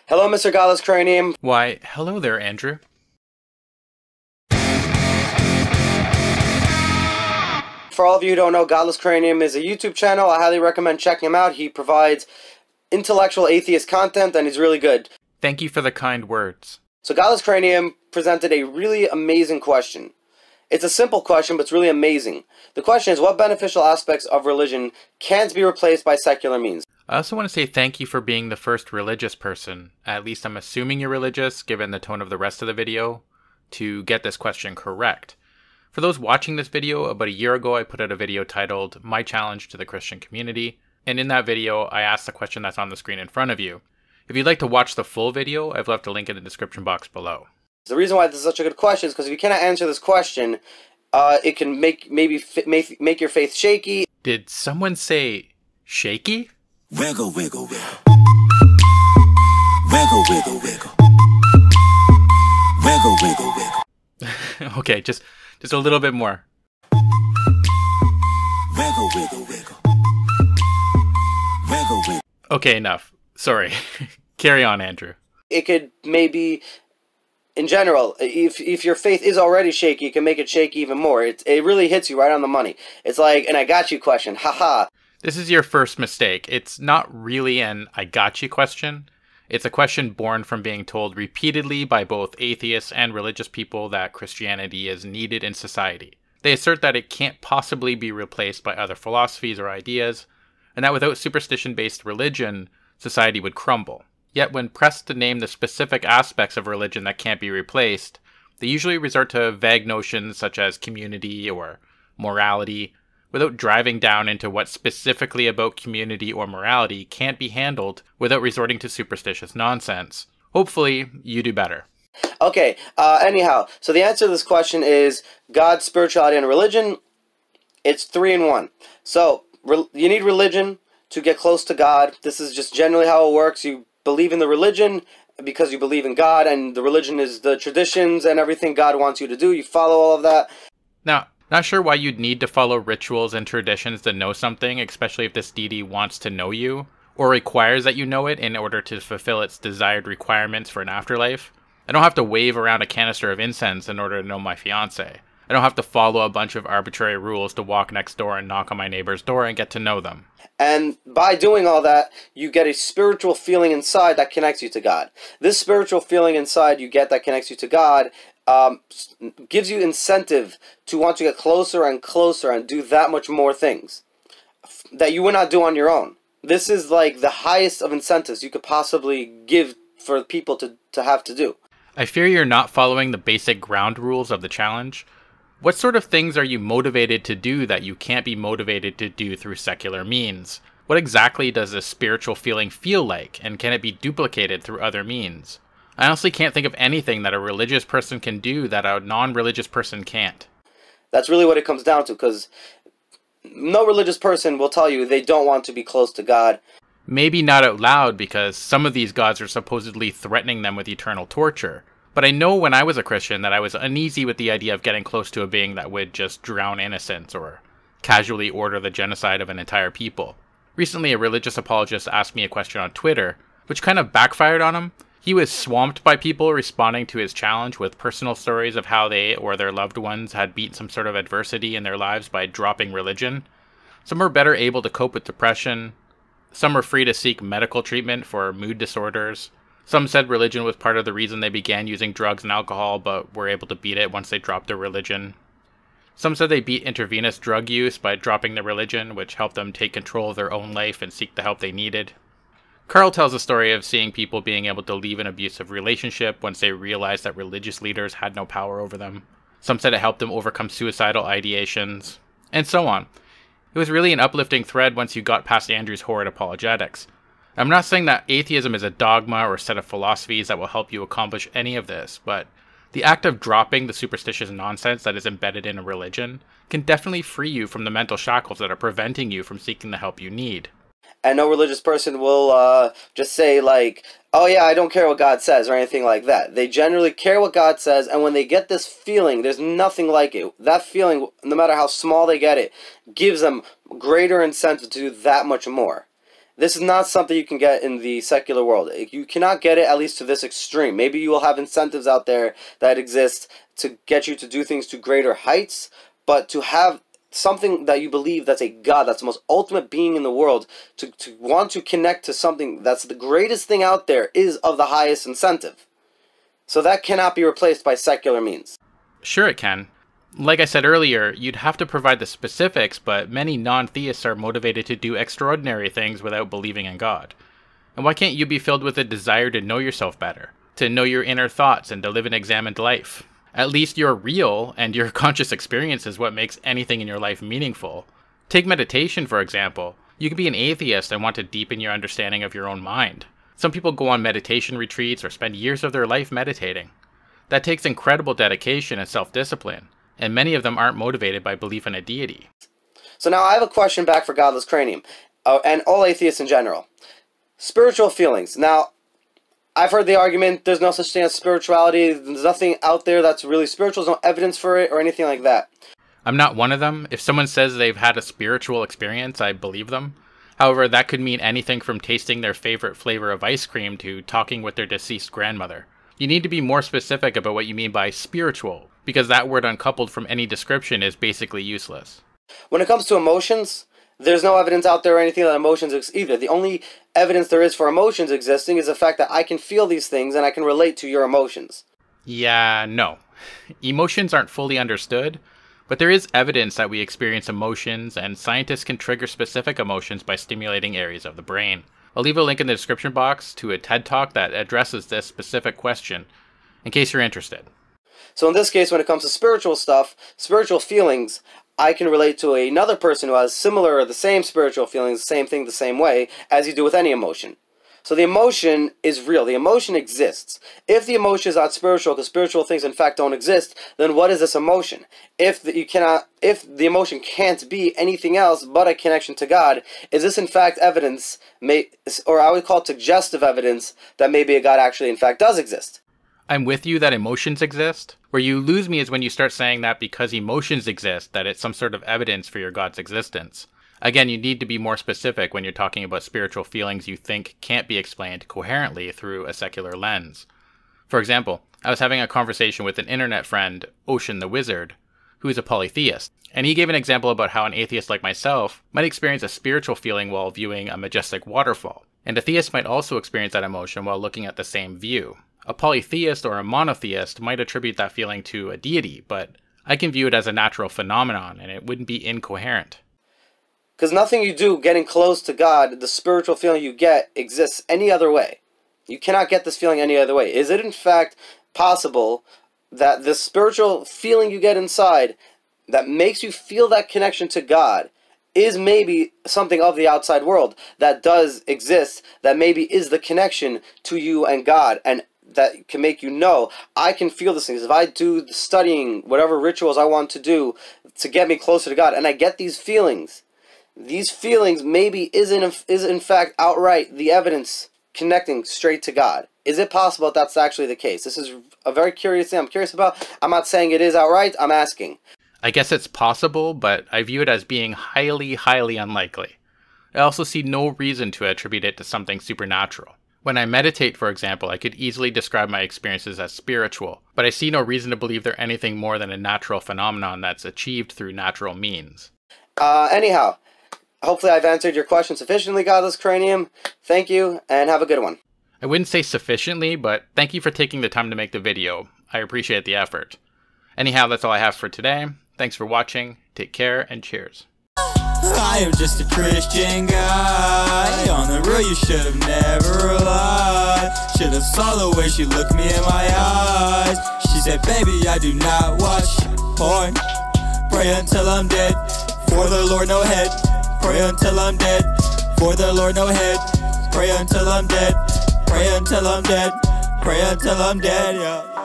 Hello, Mr. Godless Cranium. Why, hello there, Andrew. For all of you who don't know, Godless Cranium is a YouTube channel. I highly recommend checking him out. He provides intellectual atheist content, and he's really good. Thank you for the kind words. So Godless Cranium presented a really amazing question. It's a simple question, but it's really amazing. The question is, what beneficial aspects of religion can't be replaced by secular means? I also want to say thank you for being the first religious person, at least I'm assuming you're religious, given the tone of the rest of the video, to get this question correct. For those watching this video, about a year ago I put out a video titled, My Challenge to the Christian Community, and in that video I asked the question that's on the screen in front of you. If you'd like to watch the full video, I've left a link in the description box below. The reason why this is such a good question is because if you cannot answer this question, it can make your faith shaky. Did someone say shaky? Wiggle, wiggle, wiggle. Wiggle, wiggle, wiggle. Wiggle, wiggle, wiggle. Okay, just a little bit more. Wiggle, wiggle, wiggle. Wiggle, wiggle. Okay, enough. Sorry. Carry on, Andrew. It could maybe, in general, if your faith is already shaky, it can make it shaky even more. It really hits you right on the money. It's like an I got you question. Haha. This is your first mistake. It's not really an I got you question. It's a question born from being told repeatedly by both atheists and religious people that Christianity is needed in society. They assert that it can't possibly be replaced by other philosophies or ideas, and that without superstition-based religion, society would crumble. Yet when pressed to name the specific aspects of religion that can't be replaced, they usually resort to vague notions such as community or morality, without driving down into what specifically about community or morality can't be handled without resorting to superstitious nonsense. Hopefully, you do better. Okay, anyhow, so the answer to this question is God, spirituality, and religion. It's 3 in 1. So, you need religion to get close to God. This is just generally how it works. You believe in the religion because you believe in God, and the religion is the traditions and everything God wants you to do. You follow all of that. Now, not sure why you'd need to follow rituals and traditions to know something, especially if this deity wants to know you, or requires that you know it in order to fulfill its desired requirements for an afterlife. I don't have to wave around a canister of incense in order to know my fiancé. I don't have to follow a bunch of arbitrary rules to walk next door and knock on my neighbor's door and get to know them. And by doing all that, you get a spiritual feeling inside that connects you to God. This spiritual feeling inside you get that connects you to God gives you incentive to want to get closer and closer and do that much more things that you would not do on your own. This is like the highest of incentives you could possibly give for people to have to do. I fear you're not following the basic ground rules of the challenge. What sort of things are you motivated to do that you can't be motivated to do through secular means? What exactly does a spiritual feeling feel like, and can it be duplicated through other means? I honestly can't think of anything that a religious person can do that a non-religious person can't. That's really what it comes down to, because no religious person will tell you they don't want to be close to God. Maybe not out loud, because some of these gods are supposedly threatening them with eternal torture. But I know when I was a Christian that I was uneasy with the idea of getting close to a being that would just drown innocents or casually order the genocide of an entire people. Recently, a religious apologist asked me a question on Twitter, which kind of backfired on him. He was swamped by people responding to his challenge with personal stories of how they or their loved ones had beat some sort of adversity in their lives by dropping religion. Some were better able to cope with depression. Some were free to seek medical treatment for mood disorders. Some said religion was part of the reason they began using drugs and alcohol, but were able to beat it once they dropped their religion. Some said they beat intravenous drug use by dropping their religion, which helped them take control of their own life and seek the help they needed. Carl tells a story of seeing people being able to leave an abusive relationship once they realized that religious leaders had no power over them. Some said it helped them overcome suicidal ideations, and so on. It was really an uplifting thread once you got past Andrew's horrid apologetics. I'm not saying that atheism is a dogma or a set of philosophies that will help you accomplish any of this, but the act of dropping the superstitious nonsense that is embedded in a religion can definitely free you from the mental shackles that are preventing you from seeking the help you need. And no religious person will just say, like, oh yeah, I don't care what God says or anything like that. They generally care what God says, and when they get this feeling, there's nothing like it. That feeling, no matter how small they get it, gives them greater incentive to do that much more. This is not something you can get in the secular world. You cannot get it, at least to this extreme. Maybe you will have incentives out there that exist to get you to do things to greater heights, but to have something that you believe that's a God, that's the most ultimate being in the world, to want to connect to something that's the greatest thing out there is of the highest incentive. So that cannot be replaced by secular means. Sure it can. Like I said earlier, you'd have to provide the specifics, but many non-theists are motivated to do extraordinary things without believing in God. And why can't you be filled with a desire to know yourself better, to know your inner thoughts and to live an examined life? At least you're real, and your conscious experience is what makes anything in your life meaningful. Take meditation, for example. You can be an atheist and want to deepen your understanding of your own mind. Some people go on meditation retreats or spend years of their life meditating. That takes incredible dedication and self-discipline, and many of them aren't motivated by belief in a deity. So now I have a question back for Godless Cranium, and all atheists in general. Spiritual feelings. Now, I've heard the argument, there's no such thing as spirituality, there's nothing out there that's really spiritual, there's no evidence for it or anything like that. I'm not one of them. If someone says they've had a spiritual experience, I believe them. However, that could mean anything from tasting their favorite flavor of ice cream to talking with their deceased grandmother. You need to be more specific about what you mean by spiritual, because that word uncoupled from any description is basically useless. When it comes to emotions, there's no evidence out there or anything that emotions exist either. The only evidence there is for emotions existing is the fact that I can feel these things and I can relate to your emotions. Yeah, no. Emotions aren't fully understood, but there is evidence that we experience emotions, and scientists can trigger specific emotions by stimulating areas of the brain. I'll leave a link in the description box to a TED Talk that addresses this specific question, in case you're interested. So in this case, when it comes to spiritual stuff, spiritual feelings, I can relate to another person who has similar or the same spiritual feelings, the same thing, the same way, as you do with any emotion. So the emotion is real. The emotion exists. If the emotion is not spiritual, because spiritual things in fact don't exist, then what is this emotion? If the emotion can't be anything else but a connection to God, is this in fact evidence, or I would call it suggestive evidence, that maybe a God actually in fact does exist? I'm with you that emotions exist. Where you lose me is when you start saying that because emotions exist, that it's some sort of evidence for your God's existence. Again, you need to be more specific when you're talking about spiritual feelings you think can't be explained coherently through a secular lens. For example, I was having a conversation with an internet friend, Ocean the Wizard, who is a polytheist, and he gave an example about how an atheist like myself might experience a spiritual feeling while viewing a majestic waterfall, and a theist might also experience that emotion while looking at the same view. A polytheist or a monotheist might attribute that feeling to a deity, but I can view it as a natural phenomenon, and it wouldn't be incoherent. Because nothing you do getting close to God, the spiritual feeling you get, exists any other way. You cannot get this feeling any other way. Is it in fact possible that the spiritual feeling you get inside that makes you feel that connection to God is maybe something of the outside world that does exist, that maybe is the connection to you and God, and that can make you know, I can feel these things. If I do the studying, whatever rituals I want to do to get me closer to God, and I get these feelings maybe is in fact outright the evidence connecting straight to God. Is it possible that that's actually the case? This is a very curious thing I'm curious about. I'm not saying it is outright, I'm asking. I guess it's possible, but I view it as being highly, highly unlikely. I also see no reason to attribute it to something supernatural. When I meditate, for example, I could easily describe my experiences as spiritual, but I see no reason to believe they're anything more than a natural phenomenon that's achieved through natural means. Anyhow, hopefully I've answered your question sufficiently, Godless Cranium. Thank you, and have a good one. I wouldn't say sufficiently, but thank you for taking the time to make the video. I appreciate the effort. Anyhow, that's all I have for today. Thanks for watching, take care, and cheers. I am just a Christian guy. On the real, you should have never lied. Should have saw the way she looked me in my eyes. She said, baby, I do not watch porn. Pray until I'm dead. For the Lord, no head. Pray until I'm dead. For the Lord, no head. Pray until I'm dead. Pray until I'm dead. Pray until I'm dead, yeah.